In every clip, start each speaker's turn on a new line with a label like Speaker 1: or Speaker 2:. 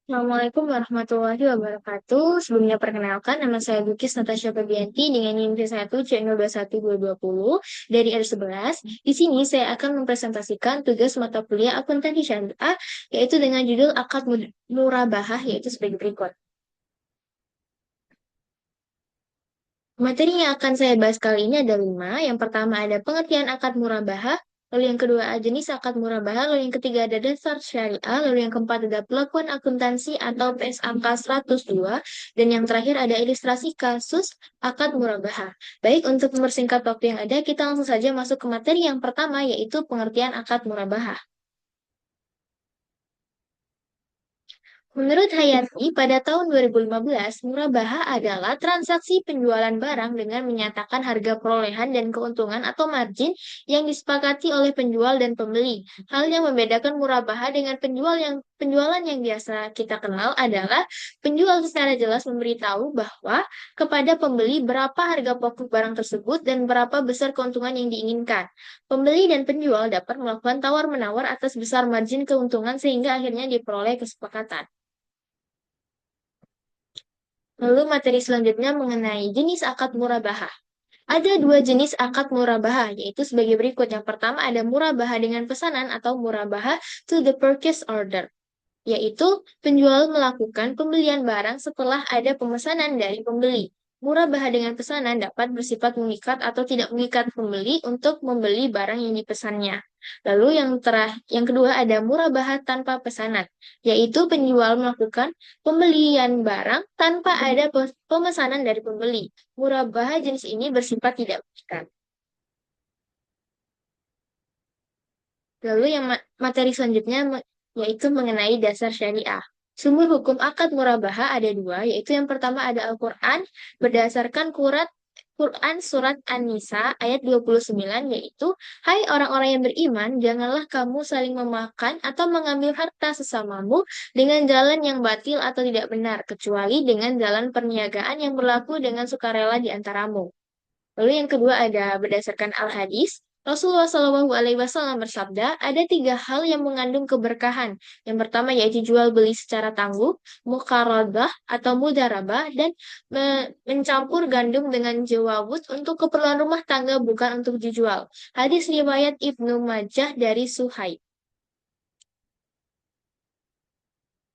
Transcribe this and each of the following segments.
Speaker 1: Assalamualaikum warahmatullahi wabarakatuh. Sebelumnya perkenalkan, nama saya Lukis Natasha Febianti dengan NIM 1 C021220 dari R11. Di sini saya akan mempresentasikan tugas mata kuliah akuntansi syariah, yaitu dengan judul Akad Murabahah, yaitu sebagai berikut. Materi yang akan saya bahas kali ini ada 5. Yang pertama ada pengertian akad murabahah, lalu yang kedua ada jenis akad murabahah, lalu yang ketiga ada dasar syariah, lalu yang keempat ada pelakuan akuntansi atau PSAK 102, dan yang terakhir ada ilustrasi kasus akad murabahah. Baik, untuk mempersingkat waktu yang ada, kita langsung saja masuk ke materi yang pertama, yaitu pengertian akad murabahah. Menurut Hayati, pada tahun 2015, murabahah adalah transaksi penjualan barang dengan menyatakan harga perolehan dan keuntungan atau margin yang disepakati oleh penjual dan pembeli. Hal yang membedakan murabahah dengan penjualan yang biasa kita kenal adalah penjual secara jelas memberitahu bahwa kepada pembeli berapa harga pokok barang tersebut dan berapa besar keuntungan yang diinginkan. Pembeli dan penjual dapat melakukan tawar-menawar atas besar margin keuntungan sehingga akhirnya diperoleh kesepakatan. Lalu materi selanjutnya mengenai jenis akad murabahah. Ada dua jenis akad murabahah, yaitu sebagai berikut. Yang pertama ada murabahah dengan pesanan atau murabahah to the purchase order, yaitu penjual melakukan pembelian barang setelah ada pemesanan dari pembeli. Murabahah dengan pesanan dapat bersifat mengikat atau tidak mengikat pembeli untuk membeli barang yang dipesannya. Lalu yang kedua ada murabahah tanpa pesanan, yaitu penjual melakukan pembelian barang tanpa ada pemesanan dari pembeli. Murabahah jenis ini bersifat tidak mengikat. Lalu yang materi selanjutnya yaitu mengenai dasar syariah. Sumber hukum akad murabahah ada dua, yaitu yang pertama ada Al-Quran berdasarkan Quran Surat An-Nisa ayat 29, yaitu, Hai orang-orang yang beriman, janganlah kamu saling memakan atau mengambil harta sesamamu dengan jalan yang batil atau tidak benar, kecuali dengan jalan perniagaan yang berlaku dengan sukarela di antaramu. Lalu yang kedua ada berdasarkan Al-Hadis, Rasulullah Shallallahu Alaihi Wasallam bersabda, ada tiga hal yang mengandung keberkahan. Yang pertama yaitu jual beli secara tangguh, muqarabah atau mudarabah, dan mencampur gandum dengan jawabut untuk keperluan rumah tangga bukan untuk dijual. Hadis riwayat Ibnu Majah dari Suhaib.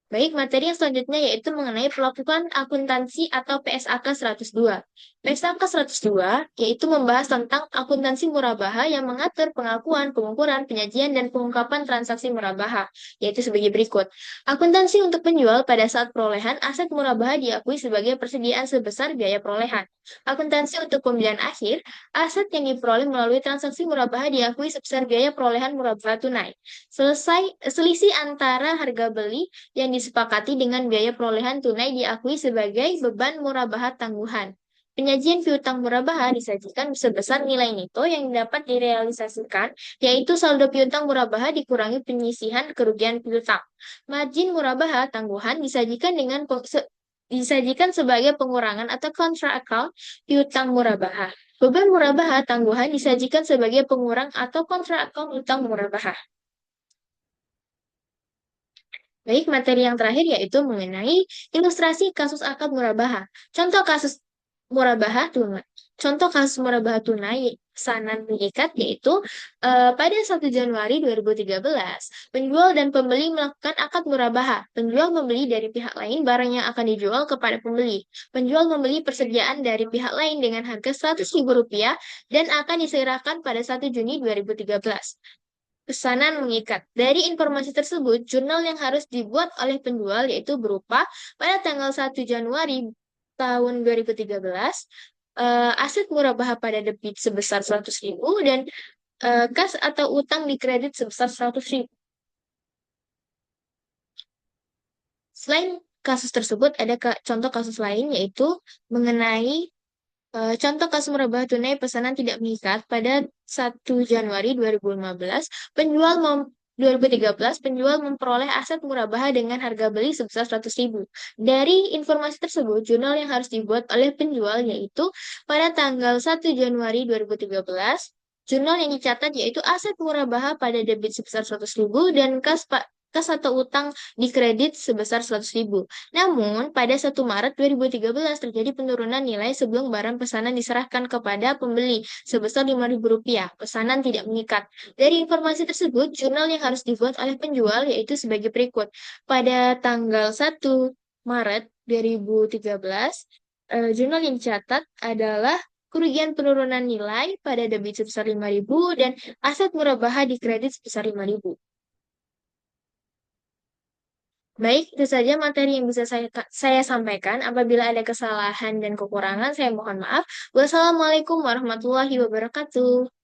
Speaker 1: Baik, materi yang selanjutnya yaitu mengenai pelakukan akuntansi atau PSAK 102. PSAK 102 yaitu membahas tentang akuntansi murabahah yang mengatur pengakuan, pengukuran, penyajian, dan pengungkapan transaksi murabahah, yaitu sebagai berikut. Akuntansi untuk penjual pada saat perolehan aset murabahah diakui sebagai persediaan sebesar biaya perolehan. Akuntansi untuk pembelian akhir, aset yang diperoleh melalui transaksi murabahah diakui sebesar biaya perolehan murabahah tunai. Selisih antara harga beli yang disepakati dengan biaya perolehan tunai diakui sebagai beban murabahah tangguhan. Penyajian piutang murabahah disajikan sebesar nilai neto yang dapat direalisasikan, yaitu saldo piutang murabahah dikurangi penyisihan kerugian piutang. Margin murabahah tangguhan disajikan sebagai pengurangan atau kontrakal piutang murabahah. Beban murabahah tangguhan disajikan sebagai pengurang atau kontrakal piutang murabahah. Baik, materi yang terakhir yaitu mengenai ilustrasi kasus akad murabahah. Contoh kasus murabahah tunai. Contoh kasus murabahah tunai pesanan mengikat yaitu pada 1 Januari 2013, penjual dan pembeli melakukan akad murabahah. Penjual membeli dari pihak lain barang yang akan dijual kepada pembeli. Penjual membeli persediaan dari pihak lain dengan harga Rp100.000 dan akan diserahkan pada 1 Juni 2013. Pesanan mengikat. Dari informasi tersebut, jurnal yang harus dibuat oleh penjual yaitu berupa pada tanggal 1 Januari tahun 2013, aset murabahah pada debit sebesar 100.000 dan kas atau utang di kredit sebesar 100.000. Selain kasus tersebut, ada contoh kasus lain yaitu mengenai contoh kasus murabahah tunai pesanan tidak mengikat pada 1 Januari 2015, penjual 2013, penjual memperoleh aset murabahah dengan harga beli sebesar 100.000. Dari informasi tersebut, jurnal yang harus dibuat oleh penjual yaitu pada tanggal 1 Januari 2013, jurnal yang dicatat yaitu aset murabahah pada debit sebesar 100.000 dan kas kas atau utang di kredit sebesar 100.000. Namun, pada 1 Maret 2013 terjadi penurunan nilai sebelum barang pesanan diserahkan kepada pembeli sebesar Rp5.000. Pesanan tidak mengikat. Dari informasi tersebut, jurnal yang harus dibuat oleh penjual yaitu sebagai berikut. Pada tanggal 1 Maret 2013, jurnal yang dicatat adalah kerugian penurunan nilai pada debit sebesar 5.000 dan aset murabaha di kredit sebesar 5.000. Baik, itu saja materi yang bisa saya sampaikan. Apabila ada kesalahan dan kekurangan, saya mohon maaf. Wassalamualaikum warahmatullahi wabarakatuh.